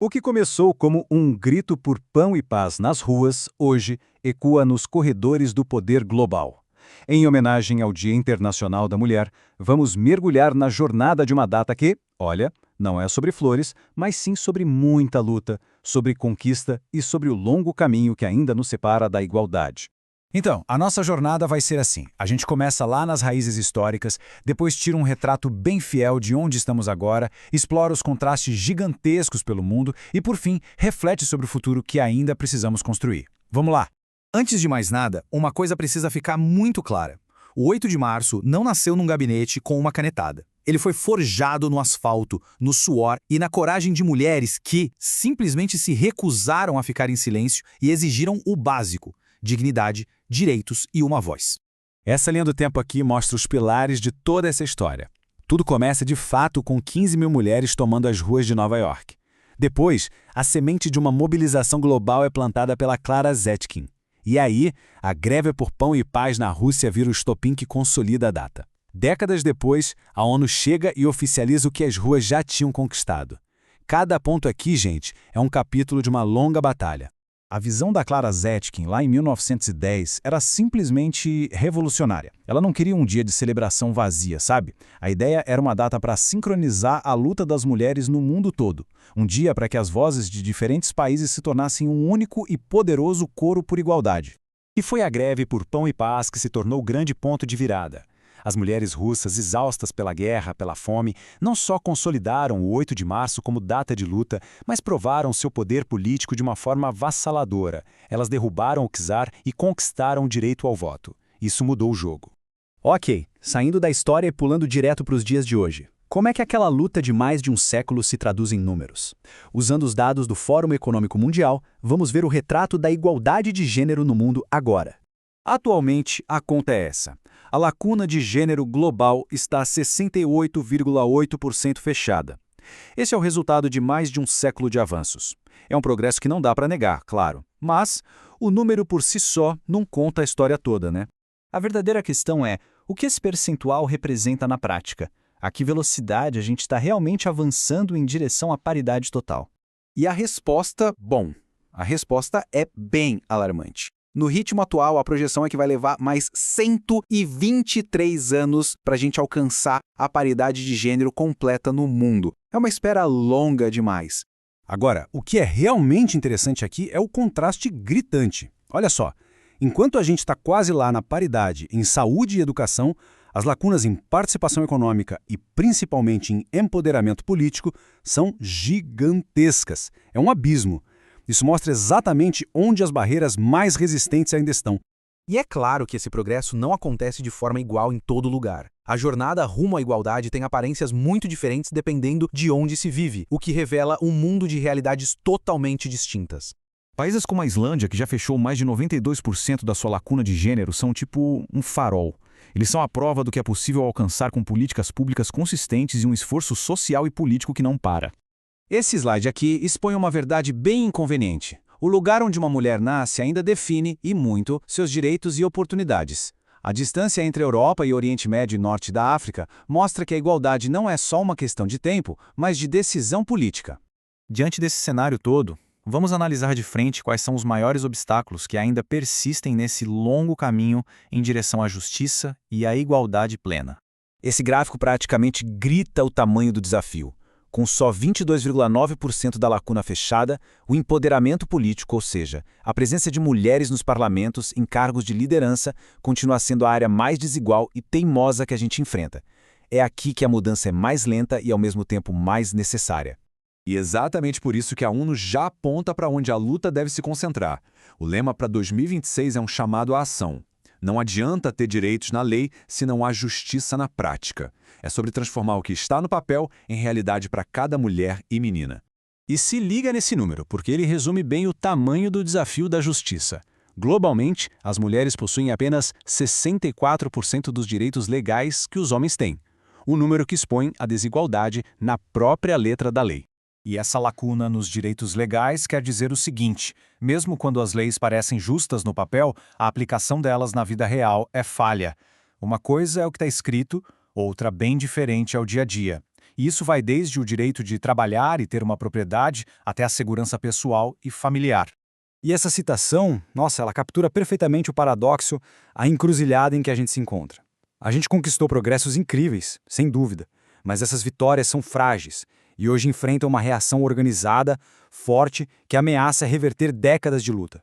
O que começou como um grito por pão e paz nas ruas, hoje ecoa nos corredores do poder global. Em homenagem ao Dia Internacional da Mulher, vamos mergulhar na jornada de uma data que, olha, não é sobre flores, mas sim sobre muita luta, sobre conquista e sobre o longo caminho que ainda nos separa da igualdade. Então, a nossa jornada vai ser assim. A gente começa lá nas raízes históricas, depois tira um retrato bem fiel de onde estamos agora, explora os contrastes gigantescos pelo mundo e, por fim, reflete sobre o futuro que ainda precisamos construir. Vamos lá! Antes de mais nada, uma coisa precisa ficar muito clara. O 8 de março não nasceu num gabinete com uma canetada. Ele foi forjado no asfalto, no suor e na coragem de mulheres que simplesmente se recusaram a ficar em silêncio e exigiram o básico: dignidade, direitos e uma voz. Essa linha do tempo aqui mostra os pilares de toda essa história. Tudo começa de fato com 15 mil mulheres tomando as ruas de Nova York. Depois, a semente de uma mobilização global é plantada pela Clara Zetkin. E aí, a greve por pão e paz na Rússia vira o estopim que consolida a data. Décadas depois, a ONU chega e oficializa o que as ruas já tinham conquistado. Cada ponto aqui, gente, é um capítulo de uma longa batalha. A visão da Clara Zetkin, lá em 1910, era simplesmente revolucionária. Ela não queria um dia de celebração vazia, sabe? A ideia era uma data para sincronizar a luta das mulheres no mundo todo. Um dia para que as vozes de diferentes países se tornassem um único e poderoso coro por igualdade. E foi a greve por pão e paz que se tornou o grande ponto de virada. As mulheres russas, exaustas pela guerra, pela fome, não só consolidaram o 8 de março como data de luta, mas provaram seu poder político de uma forma avassaladora. Elas derrubaram o czar e conquistaram o direito ao voto. Isso mudou o jogo. Ok, saindo da história e pulando direto para os dias de hoje. Como é que aquela luta de mais de um século se traduz em números? Usando os dados do Fórum Econômico Mundial, vamos ver o retrato da igualdade de gênero no mundo agora. Atualmente, a conta é essa. A lacuna de gênero global está a 68,8% fechada. Esse é o resultado de mais de um século de avanços. É um progresso que não dá para negar, claro, mas o número por si só não conta a história toda, né? A verdadeira questão é, o que esse percentual representa na prática? A que velocidade a gente está realmente avançando em direção à paridade total? E a resposta, a resposta é bem alarmante. No ritmo atual, a projeção é que vai levar mais 123 anos para a gente alcançar a paridade de gênero completa no mundo. É uma espera longa demais. Agora, o que é realmente interessante aqui é o contraste gritante. Olha só, enquanto a gente está quase lá na paridade em saúde e educação, as lacunas em participação econômica e principalmente em empoderamento político são gigantescas. É um abismo. Isso mostra exatamente onde as barreiras mais resistentes ainda estão. E é claro que esse progresso não acontece de forma igual em todo lugar. A jornada rumo à igualdade tem aparências muito diferentes dependendo de onde se vive, o que revela um mundo de realidades totalmente distintas. Países como a Islândia, que já fechou mais de 92% da sua lacuna de gênero, são tipo um farol. Eles são a prova do que é possível alcançar com políticas públicas consistentes e um esforço social e político que não para. Esse slide aqui expõe uma verdade bem inconveniente. O lugar onde uma mulher nasce ainda define, e muito, seus direitos e oportunidades. A distância entre a Europa e Oriente Médio e Norte da África mostra que a igualdade não é só uma questão de tempo, mas de decisão política. Diante desse cenário todo, vamos analisar de frente quais são os maiores obstáculos que ainda persistem nesse longo caminho em direção à justiça e à igualdade plena. Esse gráfico praticamente grita o tamanho do desafio. Com só 22,9% da lacuna fechada, o empoderamento político, ou seja, a presença de mulheres nos parlamentos em cargos de liderança, continua sendo a área mais desigual e teimosa que a gente enfrenta. É aqui que a mudança é mais lenta e, ao mesmo tempo, mais necessária. E exatamente por isso que a ONU já aponta para onde a luta deve se concentrar. O lema para 2026 é um chamado à ação. Não adianta ter direitos na lei se não há justiça na prática. É sobre transformar o que está no papel em realidade para cada mulher e menina. E se liga nesse número, porque ele resume bem o tamanho do desafio da justiça. Globalmente, as mulheres possuem apenas 64% dos direitos legais que os homens têm. O número que expõe a desigualdade na própria letra da lei. E essa lacuna nos direitos legais quer dizer o seguinte: mesmo quando as leis parecem justas no papel, a aplicação delas na vida real é falha. Uma coisa é o que está escrito, outra bem diferente é o dia a dia. E isso vai desde o direito de trabalhar e ter uma propriedade até a segurança pessoal e familiar. E essa citação, nossa, ela captura perfeitamente o paradoxo, a encruzilhada em que a gente se encontra. A gente conquistou progressos incríveis, sem dúvida, mas essas vitórias são frágeis e hoje enfrentam uma reação organizada, forte, que ameaça reverter décadas de luta.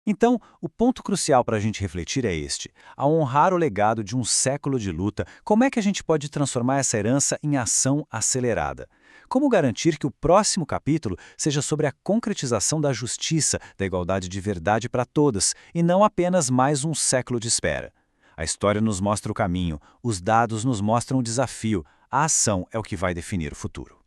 Então, o ponto crucial para a gente refletir é este. Ao honrar o legado de um século de luta, como é que a gente pode transformar essa herança em ação acelerada? Como garantir que o próximo capítulo seja sobre a concretização da justiça, da igualdade de verdade para todas, e não apenas mais um século de espera? A história nos mostra o caminho, os dados nos mostram o desafio, a ação é o que vai definir o futuro.